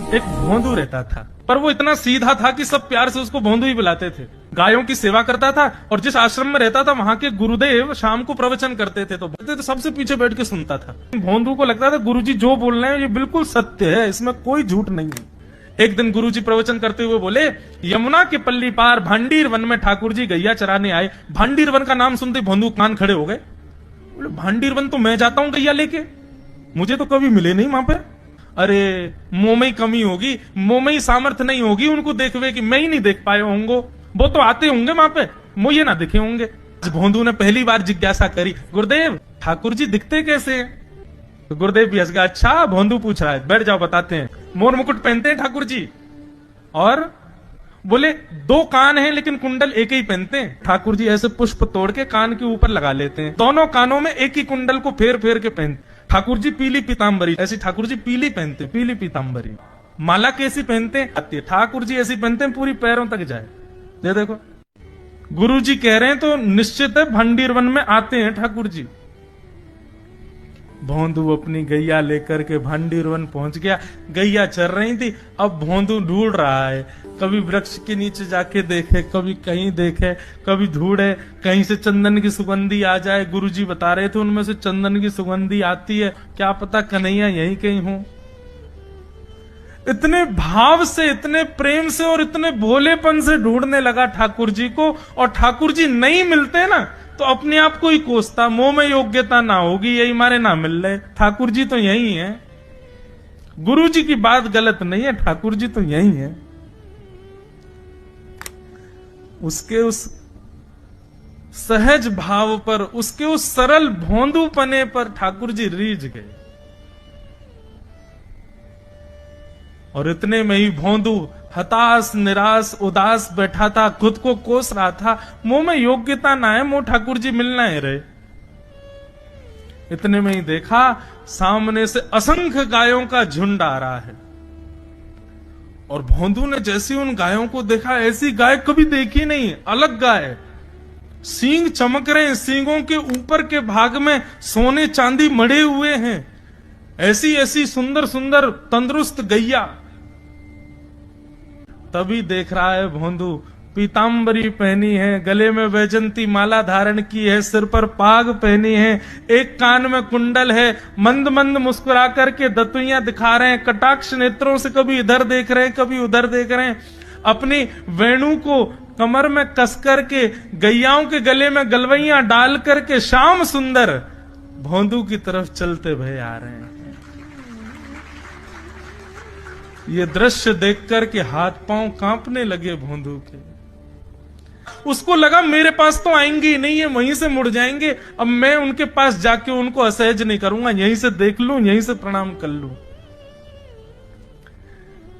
एक भोंदू रहता था, पर वो इतना सीधा था कि सब प्यार से उसको भोंदू ही बुलाते थे। गायों की सेवा करता था और जिस आश्रम में रहता था वहां के गुरुदेव शाम को प्रवचन करते थे तो सबसे पीछे बैठ के सुनता था। भोंदू को लगता था गुरुजी जो बोल रहे हैं ये बिल्कुल सत्य है, इसमें कोई झूठ नहीं है। एक दिन गुरुजी प्रवचन करते हुए बोले, यमुना के पल्ली पार भांडीर वन में ठाकुर जी गैया चराने आए। भांडीर वन का नाम सुनते भोंदू कान खड़े हो गए। बोले भांडीर वन तो मैं जाता हूं गैया लेके, मुझे तो कभी मिले नहीं वहां पे। अरे मुंह में ही कमी होगी, मुंह में ही सामर्थ्य नहीं होगी उनको देखवे कि मैं ही नहीं देख पाए होंगे, वो तो आते होंगे वहां पे, मुझे ना दिखे होंगे। भोंदू ने पहली बार जिज्ञासा करी, गुरुदेव ठाकुर जी दिखते कैसे हैं? तो गुरुदेव भी हंस गया, अच्छा भोंदू पूछ रहा है, बैठ जाओ बताते हैं। मोर मुकुट पहनते हैं ठाकुर जी, और बोले 2 कान हैं लेकिन कुंडल एक ही पहनते हैं। ठाकुर जी ऐसे पुष्प तोड़ के कान के ऊपर लगा लेते हैं, दोनों कानों में एक ही कुंडल को फेर फेर के पहनते। ठाकुर जी पीली पीताम्बरी, ऐसी ठाकुर जी पीली पहनते, पीली पीताम्बरी। माला कैसी पहनते हैं? ठाकुर जी ऐसी पहनते हैं पूरी पैरों तक जाए। ये देखो गुरु जी कह रहे हैं तो निश्चित है भंडीर वन में आते हैं ठाकुर जी। भोंदू अपनी गैया लेकर के भांडीर वन पहुंच गया। गैया चर रही थी, अब भोंदू ढूंढ रहा है, कभी वृक्ष के नीचे जाके देखे, कभी कहीं देखे, कभी ढूंढे कहीं से चंदन की सुगंधी आ जाए। गुरुजी बता रहे थे उनमें से चंदन की सुगंधी आती है, क्या पता कन्हैया यहीं कहीं हो। इतने भाव से, इतने प्रेम से और इतने भोलेपन से ढूंढने लगा ठाकुर जी को, और ठाकुर जी नहीं मिलते ना तो अपने आप को ही कोसता, मुंह में योग्यता ना होगी यही मारे ना मिल रहे, ठाकुर जी तो यही है। गुरु जी की बात गलत नहीं है, ठाकुर जी तो यही है। उसके उस सहज भाव पर, उसके उस सरल भोंदूपने पर ठाकुर जी रीझ गए। और इतने में ही भोंदू हताश निराश उदास बैठा था, खुद को कोस रहा था, मुंह में योग्यता ना है, मुंह ठाकुर जी मिलना है रहे। इतने में ही देखा सामने से असंख्य गायों का झुंड आ रहा है, और भोंदू ने जैसे उन गायों को देखा, ऐसी गाय कभी देखी नहीं, अलग गाय, सींग चमक रहे हैं, सींगों के ऊपर के भाग में सोने चांदी मढ़े हुए हैं, ऐसी ऐसी सुंदर सुंदर तंदुरुस्त गैया। तभी देख रहा है भोंदू पीताम्बरी पहनी है, गले में वैजंती माला धारण की है, सिर पर पाग पहनी है, एक कान में कुंडल है, मंद मंद मुस्कुरा करके दतुइयां दिखा रहे हैं, कटाक्ष नेत्रों से कभी इधर देख रहे हैं कभी उधर देख रहे हैं, अपनी वेणु को कमर में कस करके गैयाओं के गले में गलवैया डाल करके श्याम सुंदर भोंदू की तरफ चलते भय आ रहे हैं। ये दृश्य देख करके हाथ पांव कांपने लगे भोंदू के। उसको लगा मेरे पास तो आएंगे ही नहीं है, वहीं से मुड़ जाएंगे, अब मैं उनके पास जाके उनको असहज नहीं करूंगा, यहीं से देख लूं, यहीं से प्रणाम कर लूं।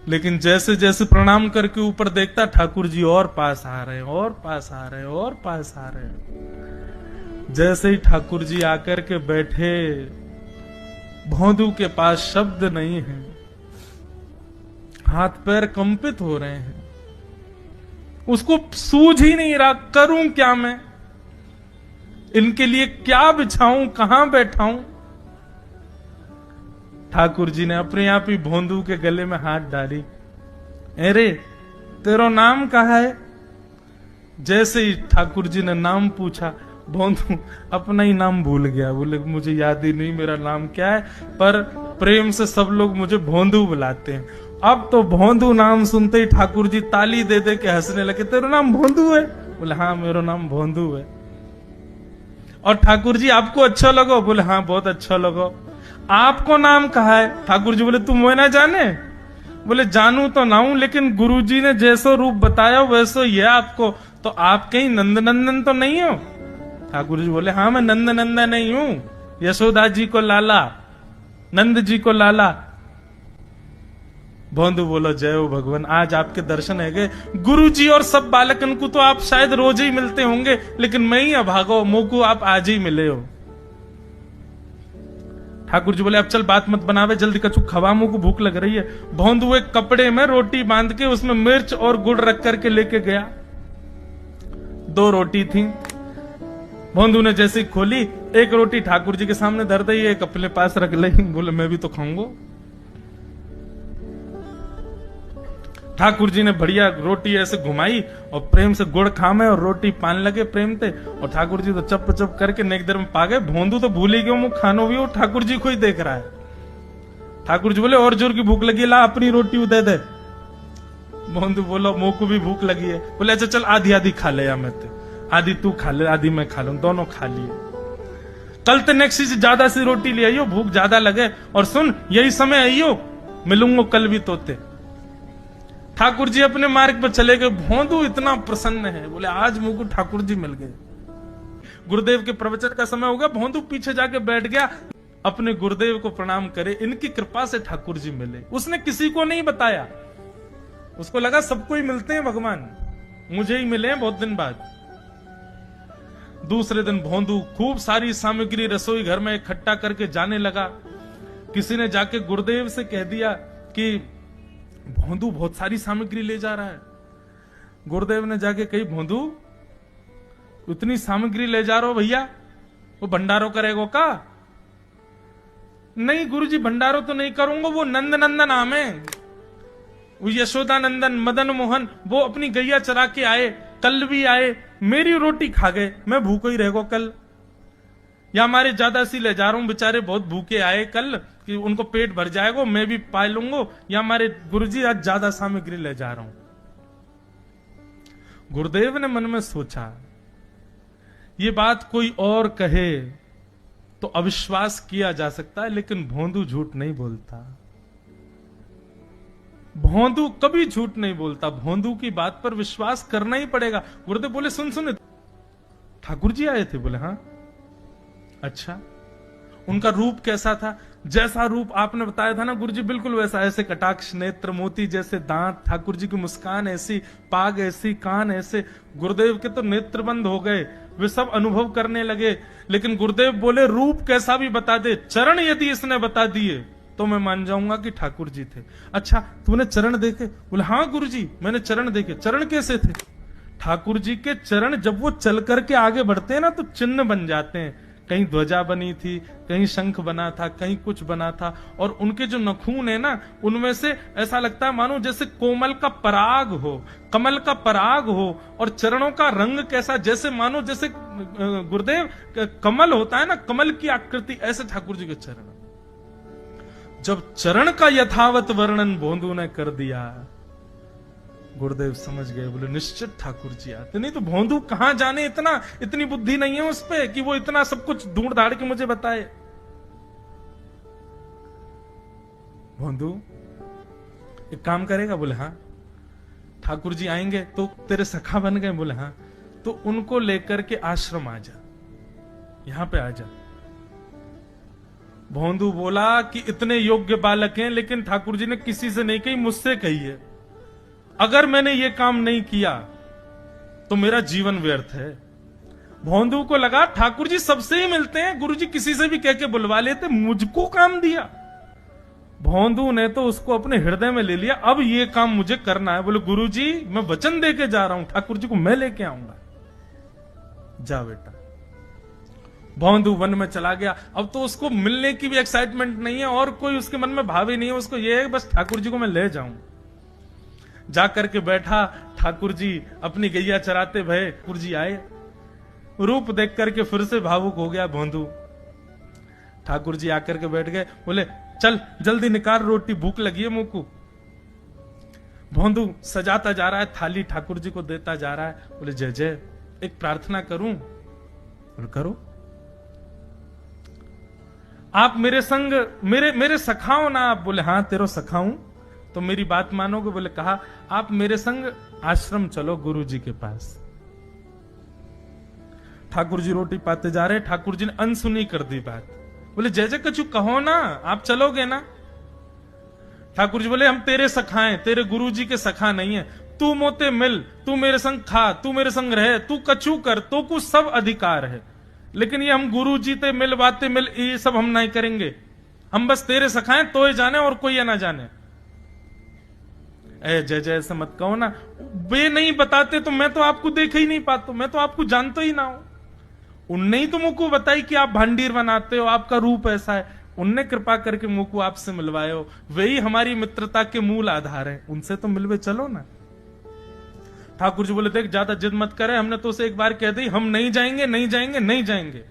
लेकिन जैसे जैसे प्रणाम करके ऊपर देखता, ठाकुर जी और पास आ रहे हैं, और पास आ रहे हैं, और पास आ रहे हैं। जैसे ही ठाकुर जी आकर के बैठे, भोंदू के पास शब्द नहीं है, हाथ पैर कंपित हो रहे हैं, उसको सूझ ही नहीं रहा करूं क्या मैं, इनके लिए क्या बिछाऊं, कहां बैठाऊं। ठाकुर जी ने अपने आप ही भोंदू के गले में हाथ डाली, अरे तेरा नाम कहा है? जैसे ही ठाकुर जी ने नाम पूछा, भोंदू अपना ही नाम भूल गया, बोले मुझे याद ही नहीं मेरा नाम क्या है, पर प्रेम से सब लोग मुझे भोंदू बुलाते हैं। अब तो भोंदू नाम सुनते ही ठाकुर जी ताली दे दे के हंसने लगे, तेरा नाम भोंदू है? बोले हाँ मेरा नाम भोंदू है। और ठाकुर जी आपको अच्छा लगो? बोले हाँ बहुत अच्छा लगो। आपको नाम कहा है? ठाकुर जी बोले तुम वो ना जाने? बोले जानू तो ना हूं, लेकिन गुरु जी ने जैसो रूप बताया वैसो ये आपको, तो आप कहीं नंद नंदन तो नहीं हो? ठाकुर जी बोले हाँ मैं नंद नंदन नहीं हूं, यशोदा जी को लाला, नंद जी को लाला। भोंदू बोलो जय हो भगवान, आज आपके दर्शन है गए। गुरु जी और सब बालकन को तो आप शायद रोज ही मिलते होंगे, लेकिन मैं ही अभागो, मुंह को आप आज ही मिले हो। ठाकुर जी बोले अब चल बात मत बनावे, जल्दी कछु खवा, मुंह को भूख लग रही है। भोंदू एक कपड़े में रोटी बांध के उसमें मिर्च और गुड़ रख करके लेके गया। 2 रोटी थी। भोंदू ने जैसे खोली, एक रोटी ठाकुर जी के सामने धर दी, एक अपने पास रख ली, बोले मैं भी तो खाऊंगा। ठाकुर जी ने बढ़िया रोटी ऐसे घुमाई और प्रेम से गुड़ खामे और रोटी पान लगे प्रेम से, और ठाकुर जी तो चप चप करके नेक देर में पा गए। भोंदू तो भूल ही गयो, मुंह खानो भी वो ठाकुर जी को ही देख रहा है। ठाकुर जी बोले और जोर की भूख लगी, ला अपनी रोटी दे दे। भोंदू बोलो मुंह को भी भूख लगी है। बोले अच्छा चल आधी आधी खा ले, या मैं आधी तू खा ले आधी मैं खा लूं, दोनों खा लिए। कल ते नेक्स्ट से ज्यादा सी रोटी ले आइयो, भूख ज्यादा लगे, और सुन यही समय आइयो, मिलूंगा कल भी तोते। ठाकुर जी अपने मार्ग पर चले गए। भोंदू इतना प्रसन्न है, बोले आज मुझको ठाकुर जी मिल गए। गुरुदेव के प्रवचन का समय हो गया, भोंदू पीछे जाके बैठ गया, अपने गुरुदेव को प्रणाम करे, इनकी कृपा से ठाकुर जी मिले। उसने किसी को नहीं बताया, उसको लगा सबको ही मिलते हैं भगवान, मुझे ही मिले हैं बहुत दिन बाद। दूसरे दिन भोंदू खूब सारी सामग्री रसोई घर में इकट्ठा करके जाने लगा। किसी ने जाके गुरुदेव से कह दिया कि भोंदू बहुत सारी सामग्री ले जा रहा है। गुरुदेव ने जाके कही, भोंदू इतनी सामग्री ले जा रहा हो भैया, वो भंडारो करेगो का? नहीं गुरुजी भंडारो तो नहीं करूंगा, वो नंद नंदन नाम है, वो यशोदा नंदन मदन मोहन, वो अपनी गैया चरा के आए, कल भी आए, मेरी रोटी खा गए, मैं भूखो ही रहेगो कल। या हमारे ज्यादा सी ले जा रहा हूं, बेचारे बहुत भूखे आए कल, कि उनको पेट भर जाएगा, मैं भी पा लूंगा, या हमारे गुरुजी आज ज्यादा सामग्री ले जा रहा हूं। गुरुदेव ने मन में सोचा ये बात कोई और कहे तो अविश्वास किया जा सकता है, लेकिन भोंदू झूठ नहीं बोलता। भोंदू कभी झूठ नहीं बोलता, भोंदू की बात पर विश्वास करना ही पड़ेगा। गुरुदेव बोले सुन सुन ठाकुर जी आए थे? बोले हाँ। अच्छा उनका रूप कैसा था? जैसा रूप आपने बताया था ना गुरुजी, बिल्कुल वैसा, ऐसे कटाक्ष नेत्र, मोती जैसे दांत, ठाकुर जी की मुस्कान ऐसी, पाग ऐसी, कान ऐसे। गुरुदेव के तो नेत्र बंद हो गए, वे सब अनुभव करने लगे। लेकिन गुरुदेव बोले रूप कैसा भी बता दे, चरण यदि इसने बता दिए तो मैं मान जाऊंगा कि ठाकुर जी थे। अच्छा तूने चरण देखे? बोले हाँ गुरुजी मैंने चरण देखे। चरण कैसे थे? ठाकुर जी के चरण जब वो चल करके आगे बढ़ते हैं ना तो चिन्ह बन जाते हैं। कहीं ध्वजा बनी थी, कहीं शंख बना था, कहीं कुछ बना था, और उनके जो नखून है ना उनमें से ऐसा लगता है मानो जैसे कोमल का पराग हो, कमल का पराग हो। और चरणों का रंग कैसा, जैसे मानो जैसे गुरुदेव कमल होता है ना, कमल की आकृति, ऐसे ठाकुर जी के चरण। जब चरण का यथावत वर्णन भोंदू ने कर दिया, गुरुदेव समझ गए, बोले निश्चित ठाकुर जी आते। नहीं तो भोंदू कहां जाने, इतनी बुद्धि नहीं है उस पे कि वो इतना सब कुछ ढूंढ धाड़ के मुझे बताए। भोंदू एक काम करेगा? बोले हाँ। ठाकुर जी आएंगे तो तेरे सखा बन गए? बोले हाँ। तो उनको लेकर के आश्रम आ जा, यहां पे आ जा। भोंदू बोला कि इतने योग्य बालक हैं, लेकिन ठाकुर जी ने किसी से नहीं कही, मुझसे कही है। अगर मैंने ये काम नहीं किया तो मेरा जीवन व्यर्थ है। भोंदू को लगा ठाकुर जी सबसे ही मिलते हैं, गुरुजी किसी से भी कह के बुलवा लेते, मुझको काम दिया। भोंदू ने तो उसको अपने हृदय में ले लिया, अब ये काम मुझे करना है। बोले गुरुजी मैं वचन दे के जा रहा हूं, ठाकुर जी को मैं लेके आऊंगा। जा बेटा। भोंदू वन में चला गया। अब तो उसको मिलने की भी एक्साइटमेंट नहीं है और कोई उसके मन में भाव ही नहीं है, उसको ये है बस ठाकुर जी को मैं ले जाऊं। जाकर के बैठा, ठाकुर जी अपनी गैया चराते भये, ठाकुर जी आए, रूप देख करके फिर से भावुक हो गया भोंदू। ठाकुर जी आकर के बैठ गए, बोले चल जल्दी निकाल रोटी, भूख लगी है मुंह को। भोंदू सजाता जा रहा है थाली, ठाकुर जी को देता जा रहा है। बोले जय जय एक प्रार्थना करूं? बोले करो। आप मेरे संग मेरे सखाओ ना आप? बोले हाँ तेरो सखाऊं, तो मेरी बात मानोगे? बोले कहा आप मेरे संग आश्रम चलो गुरु जी के पास। ठाकुर जी रोटी पाते जा रहे, ठाकुर जी ने अनसुनी कर दी बात। बोले जय जय कछु कहो ना, आप चलोगे ना? ठाकुर जी बोले हम तेरे सखा हैं, तेरे गुरु जी के सखा नहीं है। तू मोते मिल, तू मेरे संग खा, तू मेरे संग रहे, तू कछु कर, तो कुछ सब अधिकार है, लेकिन ये हम गुरु जी ते मिल बातें मिल ये सब हम नहीं करेंगे। हम बस तेरे सखाएं तो ही जाने और कोई ना जाने। जय जय ऐसे मत कहो ना, वे नहीं बताते तो मैं तो आपको देख ही नहीं पाता, मैं तो आपको जानता ही ना हूं। उनने ही तो मुझको बताई कि आप भांडीर बनाते हो, आपका रूप ऐसा है। उनने कृपा करके मुंह को आपसे मिलवाए हो, वही हमारी मित्रता के मूल आधार हैं, उनसे तो मिलवे चलो ना। ठाकुर जी बोले, देख ज्यादा जिद मत करे, हमने तो उसे एक बार कह दी हम नहीं जाएंगे नहीं जाएंगे नहीं जाएंगे।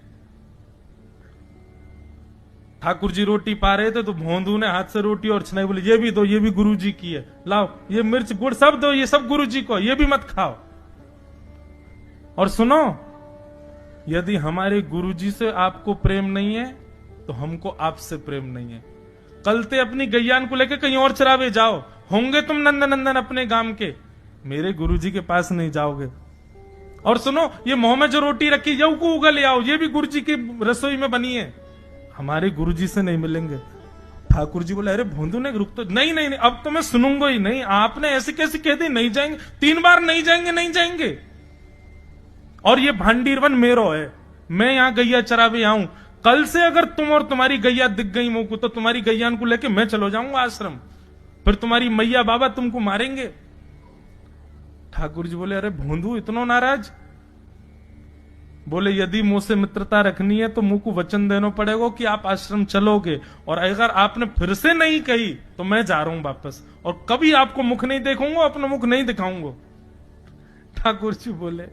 ठाकुर जी रोटी पा रहे थे तो भोंदू ने हाथ से रोटी और छनाई, बोले ये भी दो, ये भी गुरु जी की है, लाओ ये मिर्च गुड़ सब दो, ये सब गुरु जी को, ये भी मत खाओ। और सुनो, यदि हमारे गुरु जी से आपको प्रेम नहीं है तो हमको आपसे प्रेम नहीं है। कल ते अपनी गैयान को लेकर कहीं और चरावे जाओ, होंगे तुम नंदन अपने गांव के, मेरे गुरुजी के पास नहीं जाओगे। और सुनो, ये मुंह में जो रोटी रखी यू को उगल आओ, ये भी गुरुजी की रसोई में बनी है, हमारे गुरुजी से नहीं मिलेंगे। ठाकुर जी बोले, अरे भोंदू ने रुक तो, नहीं नहीं नहीं, अब तो मैं सुनूंगा ही नहीं, आपने ऐसे कैसे कह दी नहीं जाएंगे, 3 बार नहीं जाएंगे नहीं जाएंगे। और ये भांडीरवन मेरो है, मैं यहां गैया चरावे आऊं, कल से अगर तुम और तुम्हारी गैया दिख गई मुंह को तो तुम्हारी गैया को लेके मैं चलो जाऊंगा आश्रम, फिर तुम्हारी मैया बाबा तुमको मारेंगे। ठाकुर जी बोले, अरे भोंदू इतना नाराज? बोले, यदि मुंह से मित्रता रखनी है तो मुंह को वचन देना पड़ेगा कि आप आश्रम चलोगे, और अगर आपने फिर से नहीं कही तो मैं जा रहा हूं वापस, और कभी आपको मुख नहीं देखूंगा, अपना मुख नहीं दिखाऊंगा। ठाकुर जी बोले,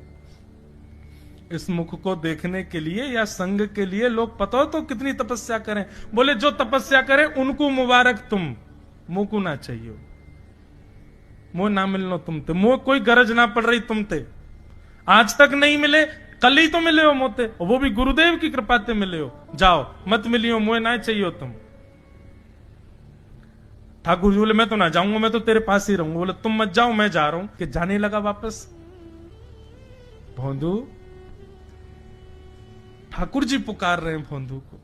इस मुख को देखने के लिए या संग के लिए लोग पता हो तो कितनी तपस्या करें। बोले, जो तपस्या करें उनको मुबारक, तुम मुंह को ना चाहिए, मुंह ना मिलनो तुमते, मुंह कोई गरज ना पड़ रही तुमते, आज तक नहीं मिले, कल ही तो मिले हो मोते, और वो भी गुरुदेव की कृपा से मिले हो, जाओ मत मिलियो, मुंह ना चाहिए तुम। ठाकुर जी बोले, मैं तो ना जाऊंगा, मैं तो तेरे पास ही रहूंगा। बोले, तुम मत जाओ, मैं जा रहा हूं। कि जाने लगा वापस। भोंदू, ठाकुर जी पुकार रहे हैं भोंदू को,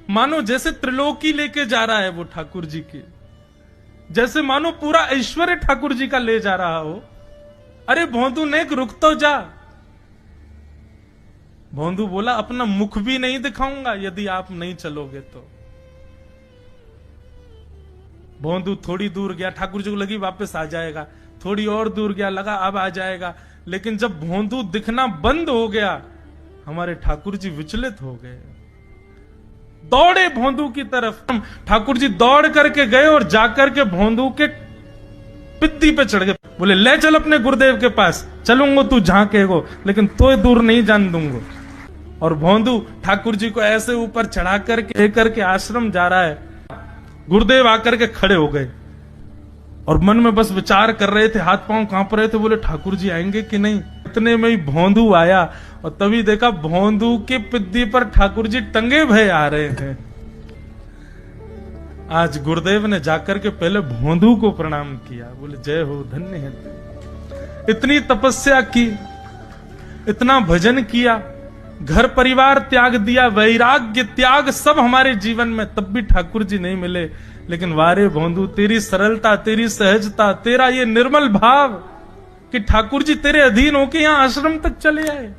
मानो जैसे त्रिलोकी लेके जा रहा है वो ठाकुर जी के, जैसे मानो पूरा ऐश्वर्य ठाकुर जी का ले जा रहा हो। अरे भोंदू ने रुक तो जा। भोंदू बोला, अपना मुख भी नहीं दिखाऊंगा यदि आप नहीं चलोगे तो। भोंदू थोड़ी दूर गया, ठाकुर जी को लगी वापस आ जाएगा, थोड़ी और दूर गया, लगा अब आ जाएगा, लेकिन जब भोंदू दिखना बंद हो गया, हमारे ठाकुर जी विचलित हो गए, दौड़े भोंदू की तरफ। ठाकुर जी दौड़ करके गए और जाकर के भोंदू के पित्ती पे चढ़ गए। बोले, ले चल अपने गुरुदेव के पास, चलूंगा तू जहां कहेगो, लेकिन तो दूर नहीं जान दूंगा। और भोंदू ठाकुर जी को ऐसे ऊपर चढ़ा करके लेकर के आश्रम जा रहा है। गुरुदेव आकर के खड़े हो गए और मन में बस विचार कर रहे थे, हाथ पांव कांप रहे थे। बोले, ठाकुर जी आएंगे कि नहीं। इतने में ही भोंदू आया और तभी देखा भोंदू के पिद्दी पर ठाकुर जी टंगे भय आ रहे हैं। आज गुरुदेव ने जाकर के पहले भोंदू को प्रणाम किया। बोले, जय हो, धन्य है। इतनी तपस्या की, इतना भजन किया, घर परिवार त्याग दिया, वैराग्य त्याग सब हमारे जीवन में, तब भी ठाकुर जी नहीं मिले। लेकिन वारे भोंदू, तेरी सरलता, तेरी सहजता, तेरा ये निर्मल भाव कि ठाकुर जी तेरे अधीन होके यहां आश्रम तक चले आए।